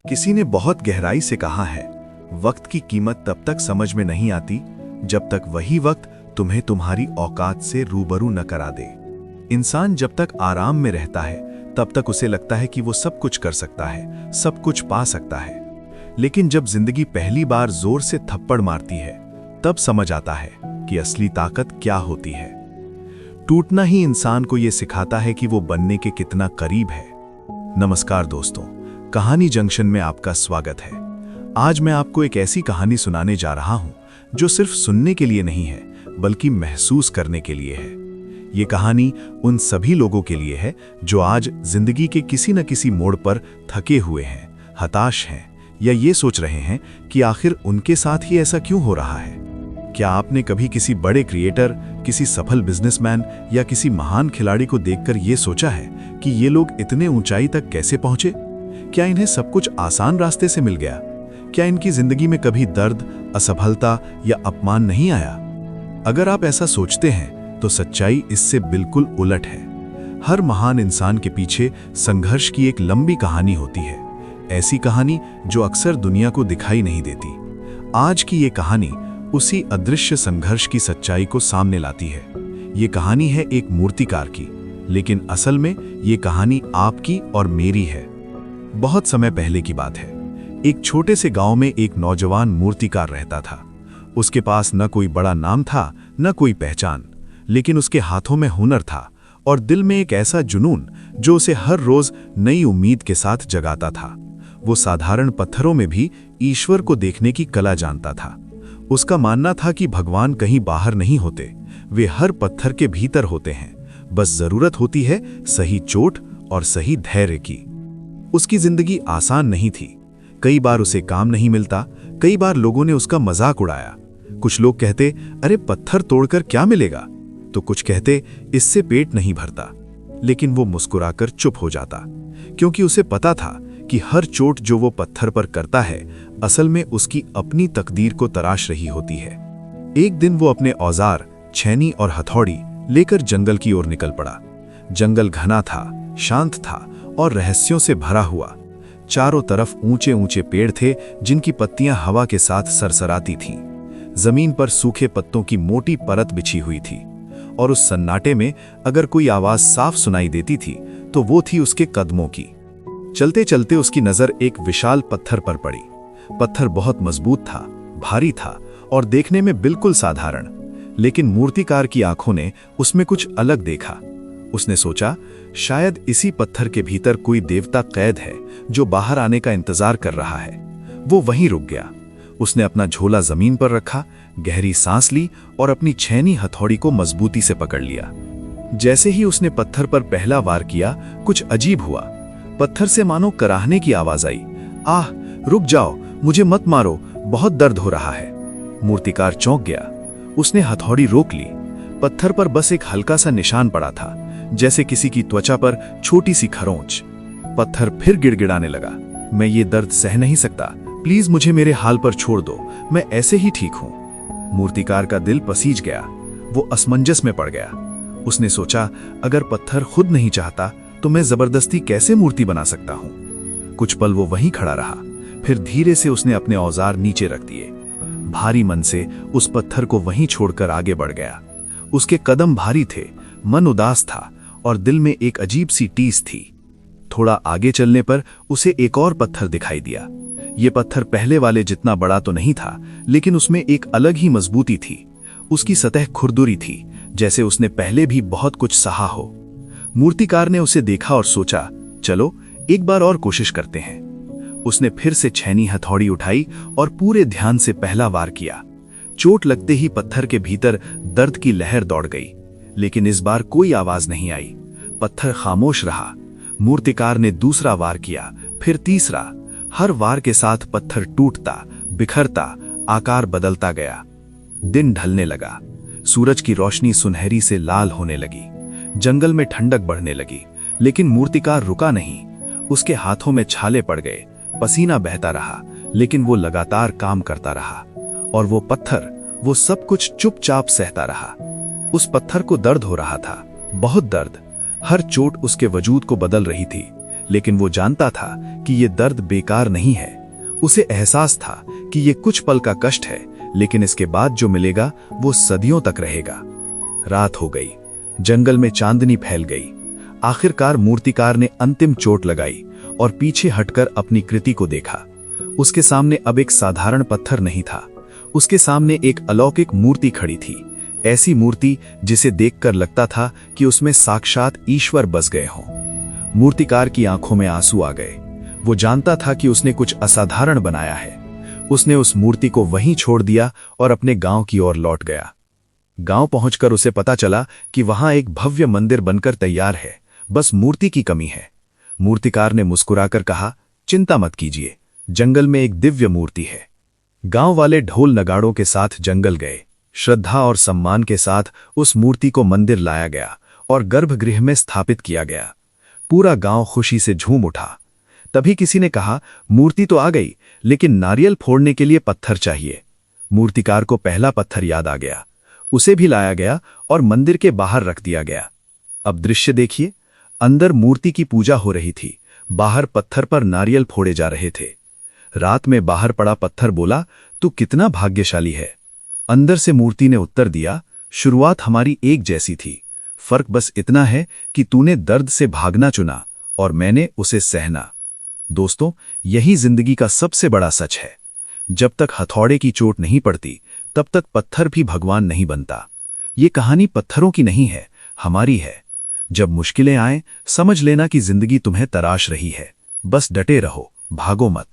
किसी ने बहुत गहराई से कहा है, वक्त की कीमत तब तक समझ में नहीं आती जब तक वही वक्त तुम्हें तुम्हारी औकात से रूबरू न करा दे। इंसान जब तक आराम में रहता है तब तक उसे लगता है कि वो सब कुछ कर सकता है, सब कुछ पा सकता है। लेकिन जब जिंदगी पहली बार जोर से थप्पड़ मारती है तब समझ आता है कि असली ताकत क्या होती है। टूटना ही इंसान को ये सिखाता है कि वो बनने के कितना करीब है। नमस्कार दोस्तों, कहानी जंक्शन में आपका स्वागत है। आज मैं आपको एक ऐसी कहानी सुनाने जा रहा हूं जो सिर्फ सुनने के लिए नहीं है बल्कि महसूस करने के लिए है। ये कहानी उन सभी लोगों के लिए है जो आज जिंदगी के किसी न किसी मोड़ पर थके हुए हैं, हताश हैं या ये सोच रहे हैं कि आखिर उनके साथ ही ऐसा क्यों हो रहा है। क्या आपने कभी किसी बड़े क्रिएटर, किसी सफल बिजनेसमैन या किसी महान खिलाड़ी को देखकर ये सोचा है कि ये लोग इतने ऊंचाई तक कैसे पहुंचे? क्या इन्हें सब कुछ आसान रास्ते से मिल गया? क्या इनकी जिंदगी में कभी दर्द, असफलता या अपमान नहीं आया? अगर आप ऐसा सोचते हैं तो सच्चाई इससे बिल्कुल उलट है। हर महान इंसान के पीछे संघर्ष की एक लंबी कहानी होती है, ऐसी कहानी जो अक्सर दुनिया को दिखाई नहीं देती। आज की ये कहानी उसी अदृश्य संघर्ष की सच्चाई को सामने लाती है। ये कहानी है एक मूर्तिकार की, लेकिन असल में ये कहानी आपकी और मेरी है। बहुत समय पहले की बात है। एक छोटे से गांव में एक नौजवान मूर्तिकार रहता था। उसके पास न कोई बड़ा नाम था, न कोई पहचान, लेकिन उसके हाथों में हुनर था और दिल में एक ऐसा जुनून जो उसे हर रोज नई उम्मीद के साथ जगाता था। वो साधारण पत्थरों में भी ईश्वर को देखने की कला जानता था। उसका मानना था कि भगवान कहीं बाहर नहीं होते, वे हर पत्थर के भीतर होते हैं। बस जरूरत होती है सही चोट और सही धैर्य की। उसकी जिंदगी आसान नहीं थी। कई बार उसे काम नहीं मिलता, कई बार लोगों ने उसका मजाक उड़ाया। कुछ लोग कहते, अरे पत्थर तोड़कर क्या मिलेगा? तो कुछ कहते, इससे पेट नहीं भरता। लेकिन वो मुस्कुराकर चुप हो जाता, क्योंकि उसे पता था कि हर चोट जो वो पत्थर पर करता है असल में उसकी अपनी तकदीर को तराश रही होती है। एक दिन वो अपने औजार, छैनी और हथौड़ी लेकर जंगल की ओर निकल पड़ा। जंगल घना था, शांत था और रहस्यों से भरा हुआ। चारों तरफ ऊंचे ऊंचे पेड़ थे जिनकी पत्तियां हवा के साथ सरसराती थीं। जमीन पर सूखे पत्तों की मोटी परत बिछी हुई थी और उस सन्नाटे में अगर कोई आवाज साफ सुनाई देती थी तो वो थी उसके कदमों की। चलते चलते उसकी नजर एक विशाल पत्थर पर पड़ी। पत्थर बहुत मजबूत था, भारी था और देखने में बिल्कुल साधारण, लेकिन मूर्तिकार की आंखों ने उसमें कुछ अलग देखा। उसने सोचा, शायद इसी पत्थर के भीतर कोई देवता कैद है जो बाहर आने का इंतजार कर रहा है। वो वहीं रुक गया। उसने अपना झोला जमीन पर रखा, गहरी सांस ली और अपनी छैनी हथौड़ी को मजबूती से पकड़ लिया। जैसे ही उसने पत्थर पर पहला वार किया, कुछ अजीब हुआ। पत्थर से मानो कराहने की आवाज आई। आह, रुक जाओ, मुझे मत मारो, बहुत दर्द हो रहा है। मूर्तिकार चौंक गया। उसने हथौड़ी रोक ली। पत्थर पर बस एक हल्का सा निशान पड़ा था, जैसे किसी की त्वचा पर छोटी सी खरोंच। पत्थर फिर गिड़गिड़ाने लगा। मैं ये दर्द सह नहीं सकता, प्लीज मुझे मेरे हाल पर छोड़ दो, मैं ऐसे ही ठीक हूं। मूर्तिकार का दिल पसीज गया। वो असमंजस में पड़ गया। उसने सोचा, अगर पत्थर खुद नहीं चाहता तो मैं जबरदस्ती कैसे मूर्ति बना सकता हूं। कुछ पल वो वहीं खड़ा रहा, फिर धीरे से उसने अपने औजार नीचे रख दिए। भारी मन से उस पत्थर को वहीं छोड़कर आगे बढ़ गया। उसके कदम भारी थे, मन उदास था और दिल में एक अजीब सी टीस थी। थोड़ा आगे चलने पर उसे एक और पत्थर दिखाई दिया। ये पत्थर पहले वाले जितना बड़ा तो नहीं था, लेकिन उसमें एक अलग ही मजबूती थी। उसकी सतह खुरदुरी थी, जैसे उसने पहले भी बहुत कुछ सहा हो। मूर्तिकार ने उसे देखा और सोचा, चलो एक बार और कोशिश करते हैं। उसने फिर से छैनी हथौड़ी उठाई और पूरे ध्यान से पहला वार किया। चोट लगते ही पत्थर के भीतर दर्द की लहर दौड़ गई, लेकिन इस बार कोई आवाज नहीं आई। पत्थर खामोश रहा। मूर्तिकार ने दूसरा वार किया, फिर तीसरा। हर वार के साथ पत्थर टूटता, बिखरता, आकार बदलता गया। दिन ढलने लगा। सूरज की रोशनी सुनहरी से लाल होने लगी। जंगल में ठंडक बढ़ने लगी, लेकिन मूर्तिकार रुका नहीं। उसके हाथों में छाले पड़ गए, पसीना बहता रहा, लेकिन वो लगातार काम करता रहा। और वो पत्थर, वो सब कुछ चुपचाप सहता रहा। उस पत्थर को दर्द हो रहा था, बहुत दर्द। हर चोट उसके वजूद को बदल रही थी, लेकिन वो जानता था कि ये दर्द बेकार नहीं है। उसे एहसास था कि ये कुछ पल का कष्ट है, लेकिन इसके बाद जो मिलेगा वो सदियों तक रहेगा। रात हो गई, जंगल में चांदनी फैल गई। आखिरकार मूर्तिकार ने अंतिम चोट लगाई और पीछे हटकर अपनी कृति को देखा। उसके सामने अब एक साधारण पत्थर नहीं था, उसके सामने एक अलौकिक मूर्ति खड़ी थी। ऐसी मूर्ति जिसे देखकर लगता था कि उसमें साक्षात ईश्वर बस गए हों। मूर्तिकार की आंखों में आंसू आ गए। वो जानता था कि उसने कुछ असाधारण बनाया है। उसने उस मूर्ति को वहीं छोड़ दिया और अपने गांव की ओर लौट गया। गांव पहुंचकर उसे पता चला कि वहां एक भव्य मंदिर बनकर तैयार है, बस मूर्ति की कमी है। मूर्तिकार ने मुस्कुराकर कहा, चिंता मत कीजिए, जंगल में एक दिव्य मूर्ति है। गांव वाले ढोल नगाड़ों के साथ जंगल गए। श्रद्धा और सम्मान के साथ उस मूर्ति को मंदिर लाया गया और गर्भगृह में स्थापित किया गया। पूरा गांव खुशी से झूम उठा। तभी किसी ने कहा, मूर्ति तो आ गई, लेकिन नारियल फोड़ने के लिए पत्थर चाहिए। मूर्तिकार को पहला पत्थर याद आ गया। उसे भी लाया गया और मंदिर के बाहर रख दिया गया। अब दृश्य देखिए, अंदर मूर्ति की पूजा हो रही थी, बाहर पत्थर पर नारियल फोड़े जा रहे थे। रात में बाहर पड़ा पत्थर बोला, तू कितना भाग्यशाली है। अंदर से मूर्ति ने उत्तर दिया, शुरुआत हमारी एक जैसी थी, फर्क बस इतना है कि तूने दर्द से भागना चुना और मैंने उसे सहना। दोस्तों, यही जिंदगी का सबसे बड़ा सच है। जब तक हथौड़े की चोट नहीं पड़ती, तब तक पत्थर भी भगवान नहीं बनता। ये कहानी पत्थरों की नहीं है, हमारी है। जब मुश्किलें आए, समझ लेना कि जिंदगी तुम्हें तराश रही है। बस डटे रहो, भागो मत।